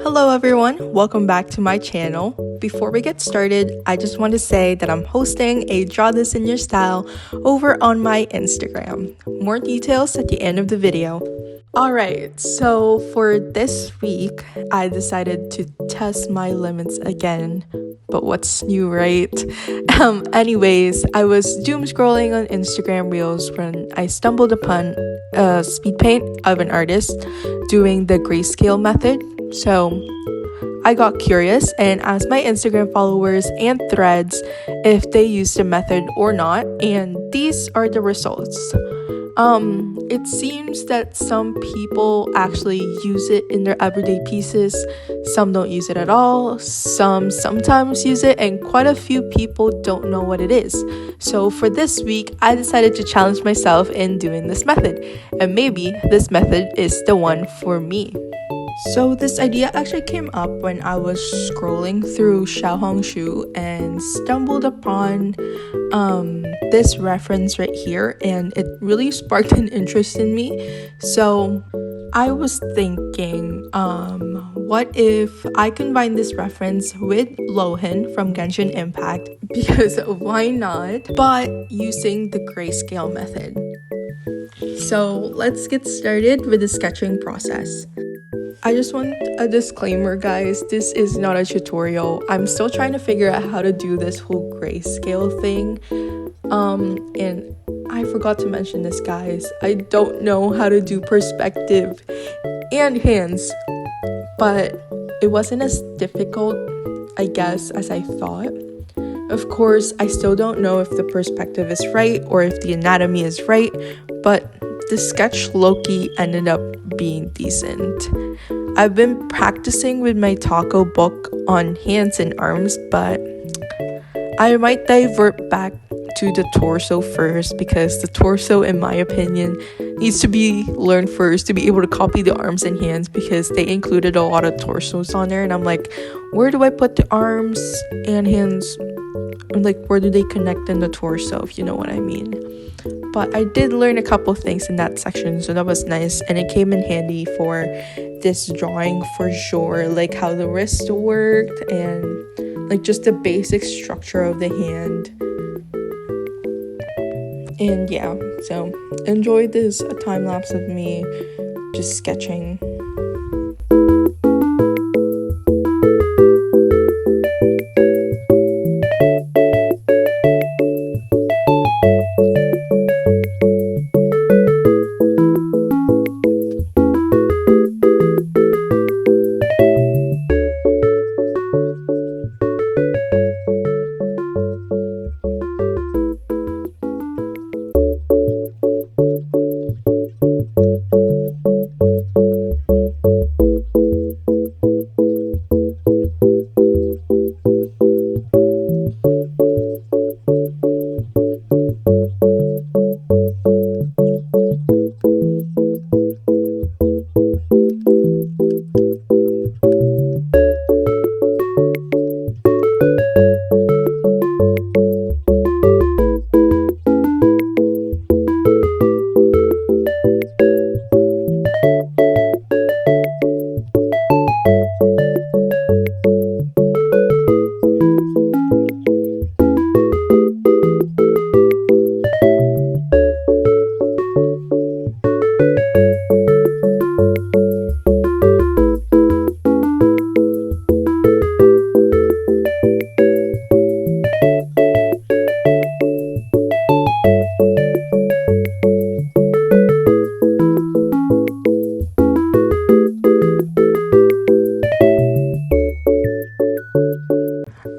Hello everyone, welcome back to my channel. Before we get started, I just want to say that I'm hosting a Draw This in Your Style over on my Instagram. More details at the end of the video. Alright, so for this week, I decided to test my limits again. But what's new, right? Anyways, I was doom scrolling on Instagram Reels when I stumbled upon a speed paint of an artist doing the grayscale method. So I got curious and asked my Instagram followers and threads if they used the method or not, and these are the results. It seems that some people actually use it in their everyday pieces, some don't use it at all, some sometimes use it, and quite a few people don't know what it is. So for this week, I decided to challenge myself in doing this method, and maybe this method is the one for me. So this idea actually came up when I was scrolling through Xiaohongshu and stumbled upon this reference right here, and it really sparked an interest in me. So I was thinking, what if I combine this reference with Lohan from Genshin Impact, because why not, but using the grayscale method. So let's get started with the sketching process. I just want a disclaimer, guys, this is not a tutorial. I'm still trying to figure out how to do this whole grayscale thing. And I forgot to mention this, guys. I don't know how to do perspective and hands, but it wasn't as difficult, I guess, as I thought. Of course, I still don't know if the perspective is right or if the anatomy is right, but the sketch low-key ended up being decent. I've been practicing with my taco book on hands and arms, but I might divert back to the torso first, because the torso, in my opinion, needs to be learned first to be able to copy the arms and hands, because they included a lot of torsos on there, and I'm like, where do I put the arms and hands? Like, where do they connect in the torso, if you know what I mean? But I did learn a couple things in that section, so that was nice, and it came in handy for this drawing for sure, like how the wrist worked and like just the basic structure of the hand. And yeah, so enjoy this time lapse of me just sketching.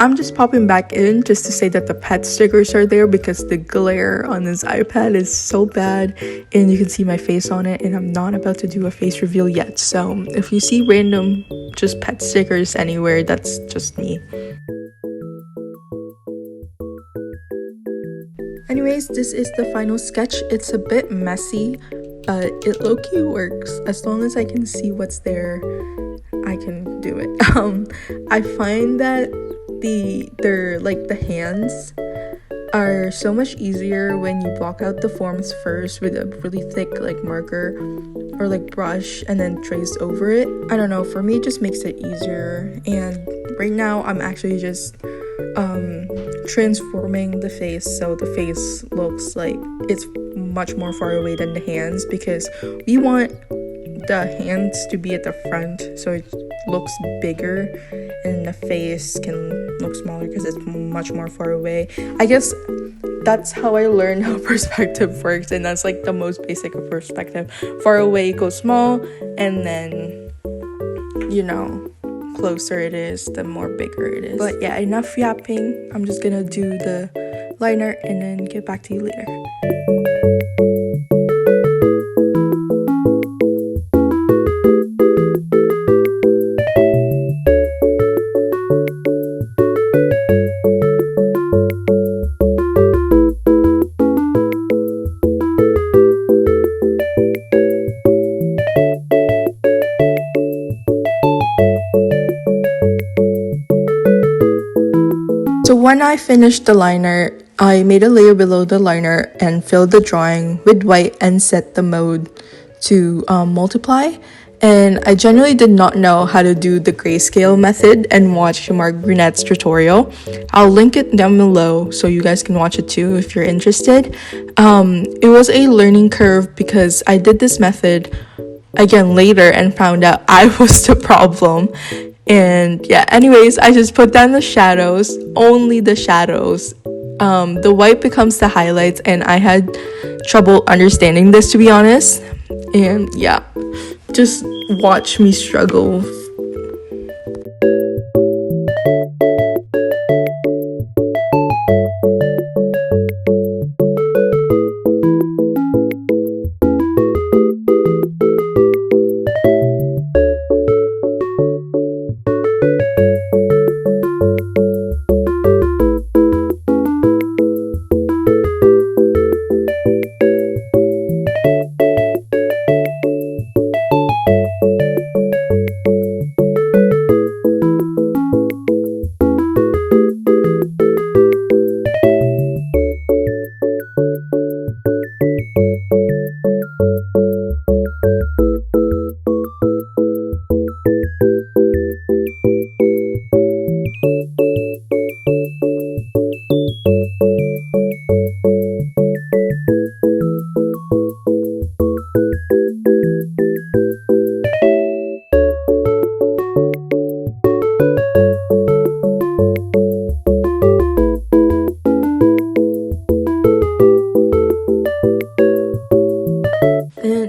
I'm just popping back in just to say that the pet stickers are there because the glare on this iPad is so bad, and you can see my face on it, and I'm not about to do a face reveal yet. So if you see random just pet stickers anywhere, that's just me. Anyways, this is the final sketch. It's a bit messy, but it low-key works. As long as I can see what's there, I can do it. I find that the hands are so much easier when you block out the forms first with a really thick marker, or like brush and then trace over it. I don't know, for me it just makes it easier. And right now I'm actually just transforming the face so the face looks like it's much more far away than the hands, because we want the hands to be at the front so it looks bigger and the face can look smaller because it's much more far away. I guess that's how I learned how perspective works, and that's like the most basic of perspective. Far away goes small, and then, you know, closer it is, the more bigger it is. But yeah, enough yapping. I'm just gonna do the liner and then get back to you later. So when I finished the liner, I made a layer below the liner and filled the drawing with white and set the mode to multiply. And I generally did not know how to do the grayscale method and watch Mark Brunette's tutorial. I'll link it down below so you guys can watch it too if you're interested. It was a learning curve because I did this method again later and found out I was the problem. And yeah, anyways, I just put down the shadows, only the shadows. The white becomes the highlights, and I had trouble understanding this, to be honest. And yeah, just watch me struggle.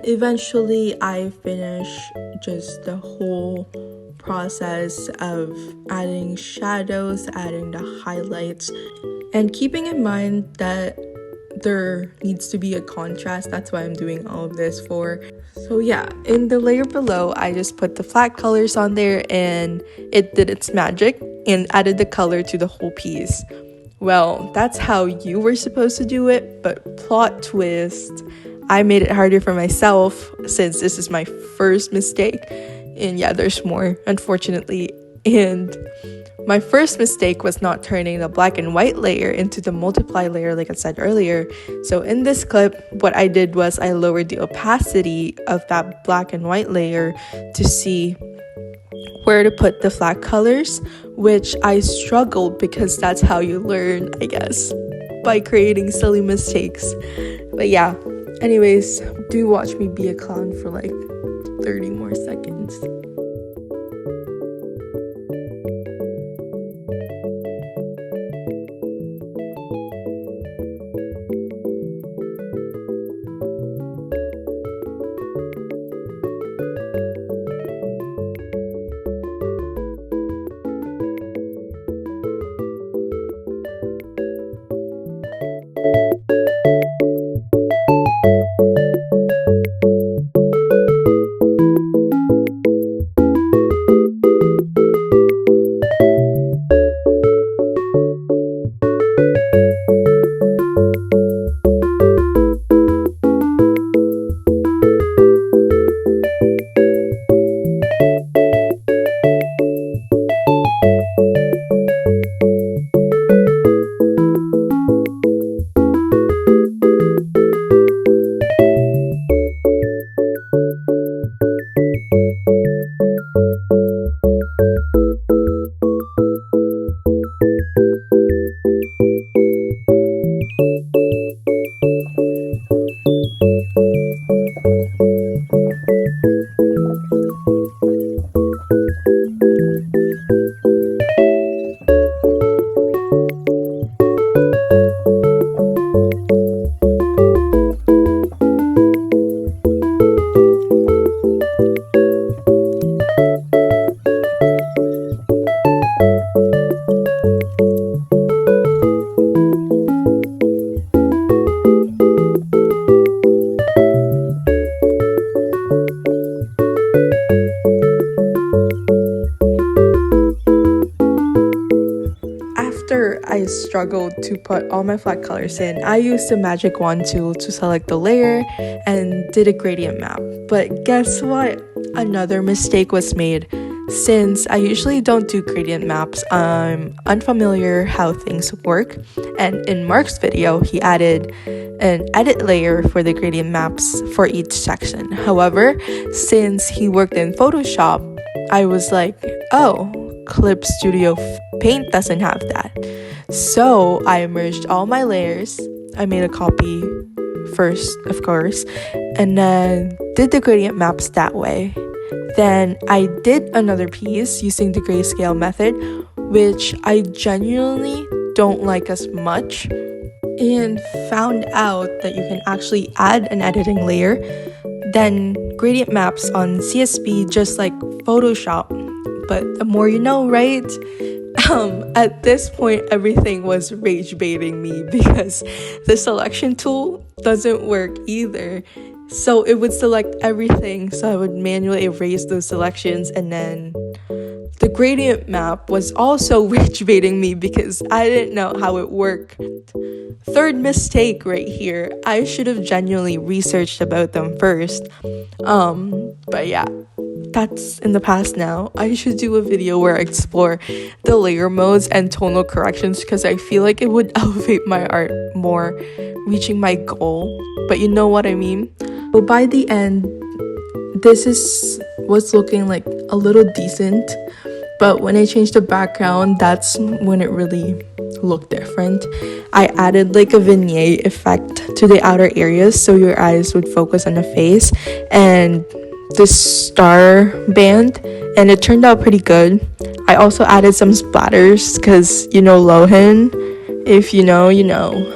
Eventually, I finish just the whole process of adding shadows, adding the highlights, and keeping in mind that there needs to be a contrast. That's why I'm doing all of this for. So yeah, in the layer below, I just put the flat colors on there and it did its magic and added the color to the whole piece. Well, that's how you were supposed to do it, but plot twist, I made it harder for myself since this is my first mistake. And yeah, there's more, unfortunately. And my first mistake was not turning the black and white layer into the multiply layer like I said earlier. So in this clip, what I did was I lowered the opacity of that black and white layer to see where to put the flat colors, which I struggled because that's how you learn, I guess, by creating silly mistakes. But yeah, anyways, do watch me be a clown for like 30 more seconds. After I struggled to put all my flat colors in, I used the magic wand tool to select the layer and did a gradient map. But guess what? Another mistake was made. Since I usually don't do gradient maps, I'm unfamiliar how things work. And in Mark's video, he added an edit layer for the gradient maps for each section. However, since he worked in Photoshop, I was like, oh, Clip Studio Paint doesn't have that. So I merged all my layers. I made a copy first, of course, and then did the gradient maps that way. Then I did another piece using the grayscale method, which I genuinely don't like as much, and found out that you can actually add an editing layer, then gradient maps on CSP just like Photoshop. But the more you know, right? At this point, everything was rage baiting me because the selection tool doesn't work either. So it would select everything, so I would manually erase those selections, and then the gradient map was also rage baiting me because I didn't know how it worked. Third mistake right here. I should have genuinely researched about them first. But yeah, that's in the past now. I should do a video where I explore the layer modes and tonal corrections because I feel like it would elevate my art more, reaching my goal. But you know what I mean? So by the end, this is what's looking like a little decent. But when I changed the background, that's when it really looked different. I added like a vignette effect to the outer areas so your eyes would focus on the face and this star band, and it turned out pretty good. I also added some splatters because you know Lohan. If you know, you know.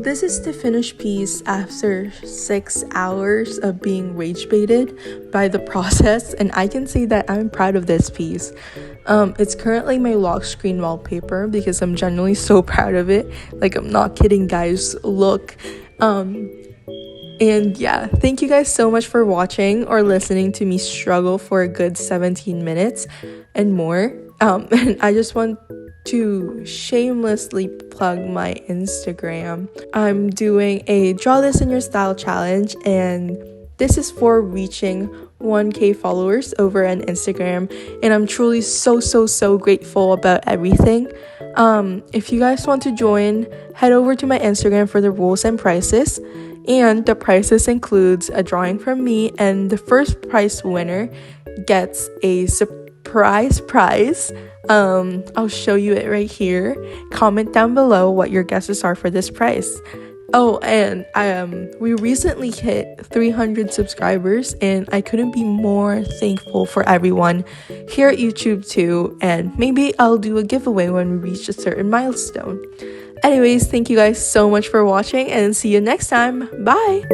this is the finished piece after 6 hours of being rage baited by the process, and I can say that I'm proud of this piece. It's currently my lock screen wallpaper because I'm genuinely so proud of it. Like, I'm not kidding, guys. Look. And yeah, thank you guys so much for watching or listening to me struggle for a good 17 minutes and more. And I just want to shamelessly plug my Instagram. I'm doing a Draw This in Your Style challenge, and this is for reaching 1K followers over on Instagram, and I'm truly so grateful about everything. If you guys want to join, head over to my Instagram for the rules and prices. And the prices includes a drawing from me, and the first prize winner gets a surprise prize. I'll show you it right here. Comment down below what your guesses are for this prize. Oh, and we recently hit 300 subscribers, and I couldn't be more thankful for everyone here at YouTube too, and maybe I'll do a giveaway when we reach a certain milestone. Anyways, thank you guys so much for watching, and see you next time. Bye!